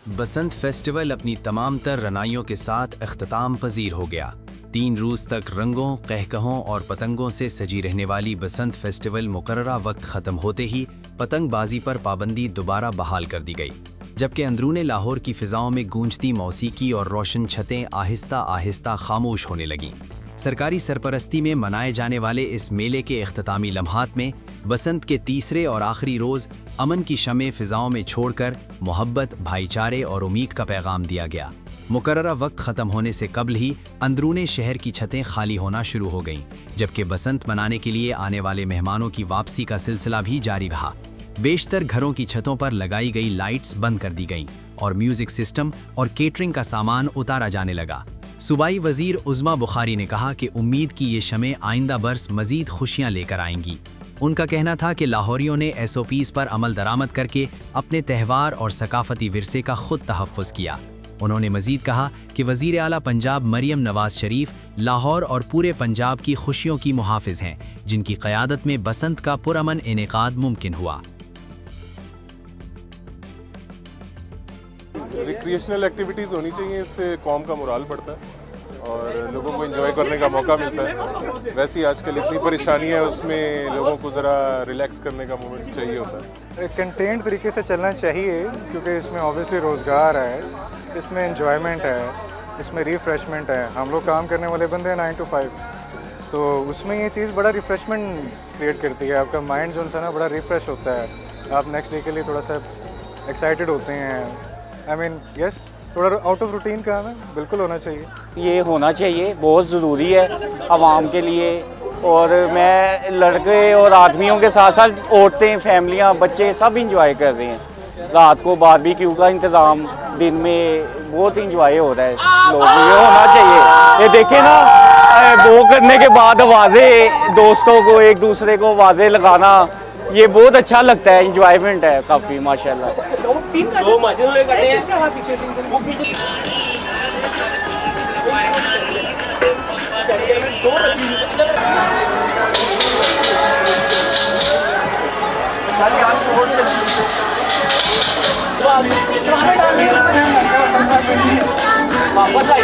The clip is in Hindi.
बसंत फेस्टिवल अपनी तमाम तर रनाइयों के साथ अख्ताम पजीर हो गया। 3 रोज तक रंगों, कहकहों और पतंगों से सजी रहने वाली बसंत फेस्टिवल मुकर्ररा वक्त ख़त्म होते ही पतंगबाजी पर पाबंदी दोबारा बहाल कर दी गई, जबकि अंदरूने लाहौर की फ़िज़ाओं में गूंजती मौसीकी और रोशन छतें आहिस्ता आहिस्ता खामोश होने लगीं। सरकारी सरपरस्ती में मनाए जाने वाले इस मेले के इख्तितामी लम्हात में बसंत के तीसरे और आखिरी रोज़ अमन की शमे फ़िज़ाओं में छोड़कर मोहब्बत, भाईचारे और उम्मीद का पैगाम दिया गया। मुकर्ररा वक्त ख़त्म होने से कबल ही अंदरूने शहर की छतें खाली होना शुरू हो गईं, जबकि बसंत मनाने के लिए आने वाले मेहमानों की वापसी का सिलसिला भी जारी रहा। बेशतर घरों की छतों पर लगाई गई लाइट्स बंद कर दी गईं और म्यूज़िक सिस्टम और केटरिंग का सामान उतारा जाने लगा। सूबाई वज़ीर उज़्मा बुखारी ने कहा कि उम्मीद की ये शमें आइंदा बरस मज़ीद खुशियाँ लेकर आएंगी। उनका कहना था कि लाहौरियों ने SOPs पर अमल दरामद करके अपने त्यौहार और सकाफ़ती विरसे का खुद तहफ़्फ़ुज़ किया। उन्होंने मज़ीद कहा कि वज़ीर आला पंजाब मरियम नवाज़ शरीफ लाहौर और पूरे पंजाब की खुशियों की मुहाफ़िज़ हैं, जिनकी क़यादत में बसंत का पुरअमन इनेकाद मुमकिन हुआ। रिक्रिएशनल एक्टिविटीज़ होनी चाहिए, इससे कौम का मोराल बढ़ता है और लोगों को एंजॉय करने का मौका मिलता है। वैसे ही आजकल इतनी परेशानी है, उसमें लोगों को ज़रा रिलैक्स करने का मोमेंट चाहिए होता है। कंटेंट तरीके से चलना चाहिए, क्योंकि इसमें ऑब्वियसली रोज़गार है, इसमें एंजॉयमेंट है, इसमें रिफ़्रेशमेंट है। हम लोग काम करने वाले बंदे हैं 9 to 5, तो उसमें ये चीज़ बड़ा रिफ़्रेशमेंट क्रिएट करती है। आपका माइंड जो है ना बड़ा रिफ़्रेश होता है, आप नेक्स्ट डे के लिए थोड़ा सा एक्साइटेड होते हैं। आई मीन यस, थोड़ा आउट ऑफ रूटीन काम है, बिल्कुल होना चाहिए। ये होना चाहिए, बहुत ज़रूरी है आवाम के लिए। और मैं लड़के और आदमियों के साथ साथ औरतें, फैमिलियां, बच्चे सब इंजॉय कर रहे हैं। रात को बारबेक्यू का इंतज़ाम, दिन में बहुत इंजॉय हो रहा है। लोग ये होना चाहिए। ये देखें ना, वो करने के बाद आवाज़ें, दोस्तों को एक दूसरे को आवाज़ें लगाना, ये बहुत अच्छा लगता है, इंजॉयमेंट है काफ़ी माशाल्लाह। वापस आई